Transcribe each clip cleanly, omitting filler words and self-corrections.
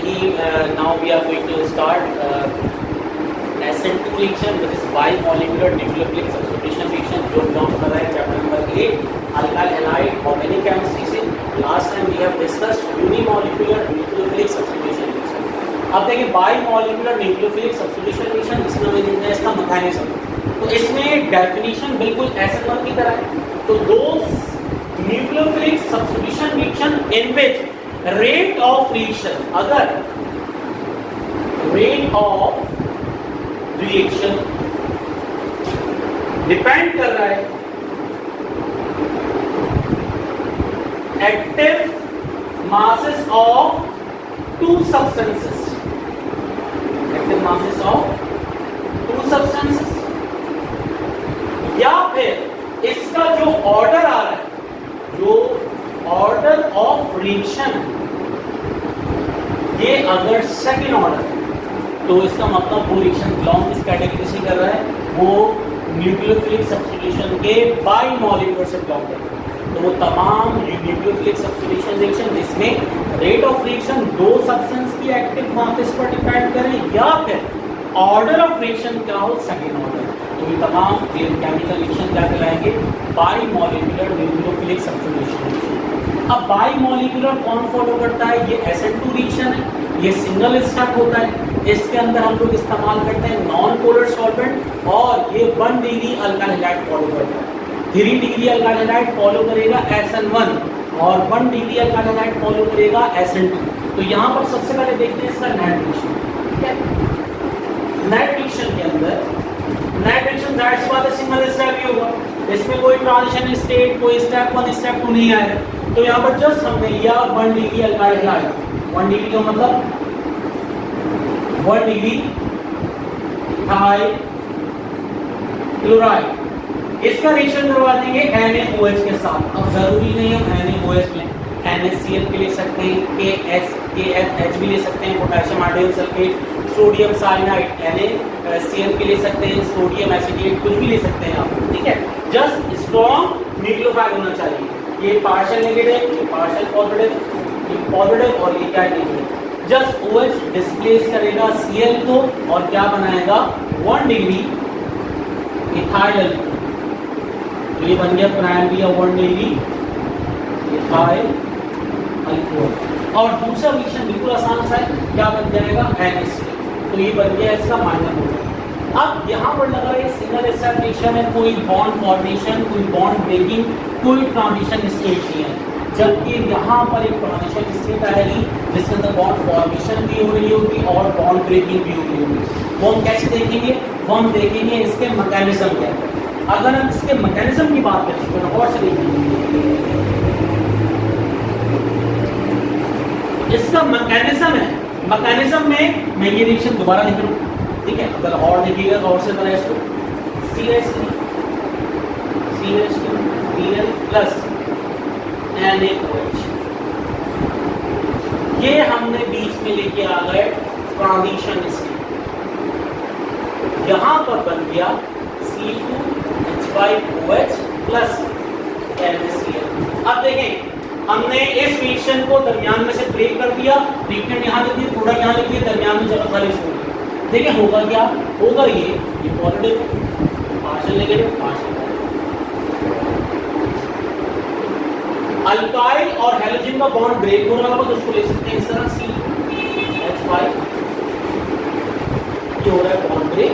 कि now we are going to start SN2 reaction, which is bimolecular nucleophilic substitution reaction, जो belong कर रहा है chapter number 8 alkyl halide organic chemistry से. Last time we have discussed unimolecular nucleophilic substitution reaction. अब देखिए बाइमोलिकुलर nucleophilic substitution reaction, इसमें मैंने दिया इसका मैकेनिज्म. तो इसमें डेफिनेशन बिल्कुल SN1 की तरह है. तो those nucleophilic substitution reaction in which rate of reaction, अगर रेट ऑफ रिएक्शन डिपेंड कर रहा है active masses of two substances, active masses of two substances, या फिर इसका जो ऑर्डर आ रहा है, जो ऑर्डर ऑफ रिएक्शन, ये अगर सेकेंड ऑर्डर है तो इसका मतलब वो रिएक्शन बिलोंग इस कैटेगरी से कर रहा है, वो न्यूक्लियोफिलिक सब्स्टिट्यूशन के बाइमोलिकुलर से बिलोंग कर रहा है. तो वो तमाम न्यूक्लियोफिलिक सब्स्टिट्यूशन रिएक्शन जिसमें रेट ऑफ रिएक्शन दो सब्सटेंस की एक्टिव मासेस पर डिपेंड करे या फिर ऑर्डर ऑफ रिएक्शन क्या हो सेकेंड ऑर्डर, तो ये तमाम केमिकल रिएक्शन क्या कहलाएंगे, बाइमोलिकुलर न्यूक्लियोफिलिक सब्स्टिट्यूशन रिएक्शन. अब बाइमोलिकुलर कौन फॉलो करता है, ये SN2 रिएक्शन है, ये सिंगल स्टेप होता है. इसके अंदर हम लोग इस्तेमाल करते हैं नॉन पोलर सॉल्वेंट, और ये 1 डिग्री अल्काइल हैलाइड फॉलो करता है. 3 डिग्री अल्काइल हैलाइड फॉलो करेगा SN1 और 1 डिग्री अल्काइल हैलाइड फॉलो करेगा SN2. तो यहाँ पर सबसे पहले देखते हैं इसका नेट रिएक्शन. ठीक है, नेट रिएक्शन के अंदर नेट रिएक्शन जाहिर सी बात है सिंगल स्टेप ही होगा, इसमें कोई ट्रांजिशन स्टेट, कोई स्टेप 1 स्टेप 2 नहीं आएगा. तो यहाँ पर जस्ट हमने लिया 1 डिग्री अल्काइल हैलाइड. 1 डिग्री का मतलब 1 डिग्री इथाइल क्लोराइड, इसका रिएक्शन करवा देंगे NaOH के साथ. अब जरूरी नहीं है NaOH में, NaCl के ले सकते हैं, KFH भी ले सकते हैं, potassium hydrogen sulphate, sodium cyanide NaCl के ले सकते हैं, सोडियम एसिटेट कुछ भी ले सकते हैं आप. ठीक है, जस्ट स्ट्रॉन्ग न्यूक्लियोफाइल होना चाहिए. ये पार्शियल नेगेटिव, ये पार्शियल पॉजिटिव, ये पॉजिटिव और ये क्या नेगेटिव. जस्ट OH डिस्प्लेस करेगा Cl को और क्या बनाएगा 1 डिग्री इथाइल. तो ये बन गया प्राइम दिया 1 डिग्री इथाइल अल्कोहल. और दूसरा रिएक्शन बिल्कुल आसान सा है, क्या बन जाएगा NaCl. तो ये बन गया इसका माइनस होगा. अब यहाँ पर लगा है सिंगल स्टेप रिएक्शन है, कोई बॉन्ड फॉर्मेशन, कोई बॉन्ड ब्रेकिंग, कोई ट्रांजिशन स्टेट नहीं है. जबकि यहाँ पर एक ट्रांजिशन स्टेट आएगी जिसके अंदर बॉन्ड फॉर्मेशन भी हो रही होगी और बॉन्ड ब्रेकिंग भी हो रही होगी. वो हम कैसे देखेंगे, वो हम देखेंगे इसके मैकेनिज्म क्या है. अगर हम इसके मैकेनिज्म की बात करें तो और से देखेंगे, इसका मैकेनिज्म है. मैकेनिज्म में मैं ये रिएक्शन दोबारा लिख रहा हूँ. ठीक है, अगर और देखिएगा तो और से तरह इसको CH3 Cl प्लस NaOH, ये हमने बीच में लेके आ गए ट्रांजिशन स्टेट. यहां पर बन गया C2H5OH प्लस NaCl. अब देखें, हमने इस रिएक्शन को दरमियान में से ब्रेक कर दिया, रिएक्टेंट यहाँ लिख दिया, थोड़ा यहाँ लिख दिया, दरमियान में जगह खाली छोड़ दिया. देखिए होगा क्या, होगा ये positive partial negative partial. Alkyl और हैलोजन का बॉन्ड ब्रेक हो रहा होगा तो उसको ले सकते हैं इस तरह CH5, ये हो रहा है बॉन्ड ब्रेक.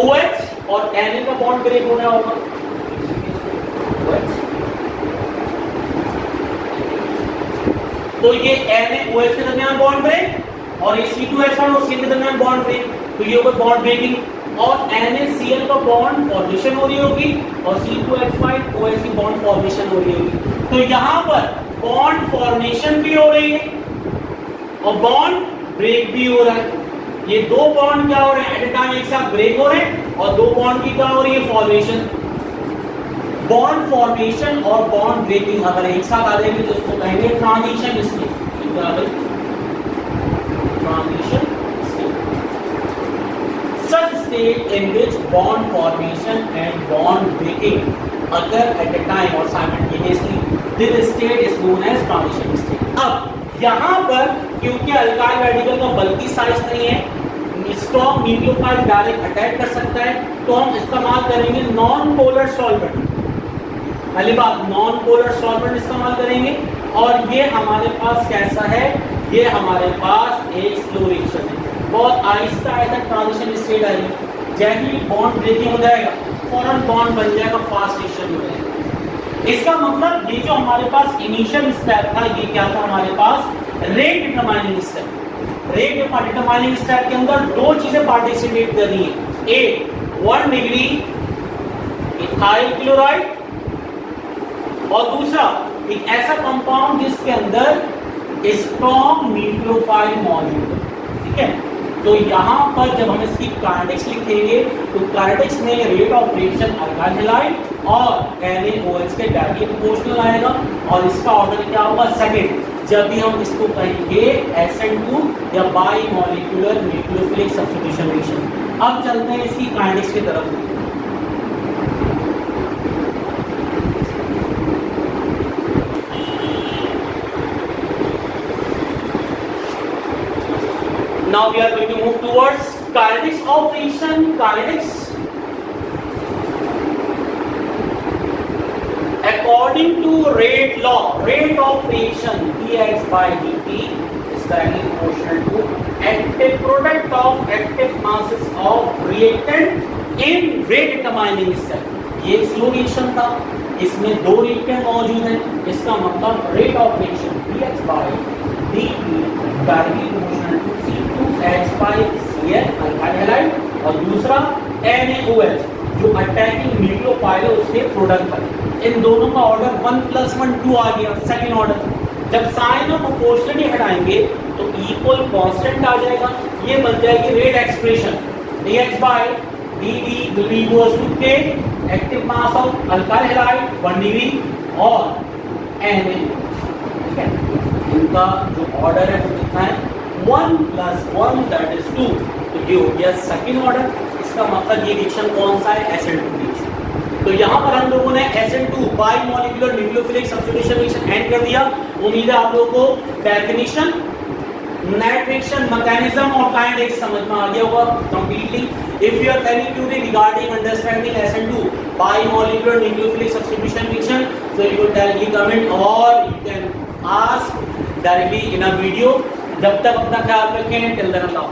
OH और Na का बॉन्ड ब्रेक हो रहा होगा, OH. तो ये NaOH के दरमियान बॉन्ड ब्रेक और ये C2H5 और Cl के दरमियान बॉन्ड ब्रेक, तो ये होगा बॉन्ड ब्रेकिंग. और NaCl का बॉन्ड फॉर्मेशन हो रही होगी और C2H5OH की बॉन्ड फॉर्मेशन हो रही होगी. तो यहां पर बॉन्ड फॉर्मेशन भी हो रही है और बॉन्ड ब्रेक भी हो रहा है. ये दो बॉन्ड क्या हो रहे हैं, एट ए टाइम एक साथ ब्रेक हो रहे हैं, और दो बॉन्ड की क्या हो रही है, फॉर्मेशन. बॉन्ड फॉर्मेशन और बॉन्ड ब्रेकिंग अगर एक साथ आ जाएगी तो उसको कहेंगे transition state. Transition such state in which bond formation and bond breaking occur at a time or simultaneously, this state is known as transition state. अब यहाँ पर क्योंकि अल्काइल रेडिकल का बल्कि साइज नहीं है, स्ट्रॉन्ग न्यूक्लियोफाइल डायरेक्ट अटैक कर सकता है, तो हम इस्तेमाल करेंगे नॉन पोलर सॉल्वेंट। पहली बात नॉन पोलर सॉल्वेंट इस्तेमाल करेंगे। और ये हमारे पास कैसा है, ये हमारे पास एक स्लो रिएक्शन है, बहुत आहिस्ता आहिस्ता ट्रांजिशन स्टेट आएगी। जैसे ही बॉन्ड ब्रेकिंग हो जाएगा फौरन बॉन्ड बन जाएगा, फास्ट रिएक्शन हो जाएगा। इसका मतलब ये जो हमारे पास इनिशियल स्टेप था, ये क्या था हमारे पास, rate determining step. Rate determining step के अंदर दो चीजें पार्टिसिपेट कर रही है, एक 1 डिग्री इथाइल क्लोराइड और दूसरा एक ऐसा कंपाउंड जिसके अंदर स्ट्रॉन्ग न्यूक्लियोफाइल मौजूद है। ठीक है, तो यहाँ पर जब हम इसकी काइनेटिक्स लिखेंगे तो काइनेटिक्स में rate of reaction alkyl halide और NaOH के डायरेक्टली प्रोपोर्शनल आएगा और इसका ऑर्डर क्या होगा, सेकंड। जब भी हम इसको कहेंगे SN2 या by molecular nucleophilic substitution reaction. अब चलते हैं इसकी काइनेटिक्स की तरफ। Now we are going to move towards kinetics of reaction. Kinetics, according to rate law, rate of reaction dx by dt is directly proportional to active product of active masses of reactant in rate determining step. ये slow reaction था, इसमें दो reactant मौजूद हैं, इसका मतलब rate of reaction dx by dt directly proportional to C2H5Cl alkyl halide और दूसरा NaOH जो अटैकिंग न्यूक्लियोफाइल है उसके प्रोडक्ट है। इन दोनों का ऑर्डर 1+1 2 आ गया, सेकंड ऑर्डर। जब साइन ऑफ प्रोपोर्शनलिटी हटाएंगे तो इक्वल कांस्टेंट आ जाएगा, ये बन जाएगी rate expression dx by dt will be equals to K active mass of alkyl halide 1 degree और NaOH। ठीक है, इनका जो ऑर्डर है वो कितना है, 1+1 दैट इज 2। तो ये हो गया सेकंड ऑर्डर। इसका मतलब ये रिएक्शन कौन सा है, SN2 रिएक्शन। तो यहाँ पर हम लोगों ने SN2 bimolecular nucleophilic substitution reaction end कर दिया। उम्मीद है आप लोगों को डेफिनेशन, नेट रिएक्शन मैकेनिज्म और काइनेटिक्स समझ में आ गया होगा completely. If you are any query regarding understanding SN2 bimolecular nucleophilic substitution reaction, so you will tell me comment और you can ask directly in a video. जब तक अपना ख्याल रखें, टिल देन अल्लाह।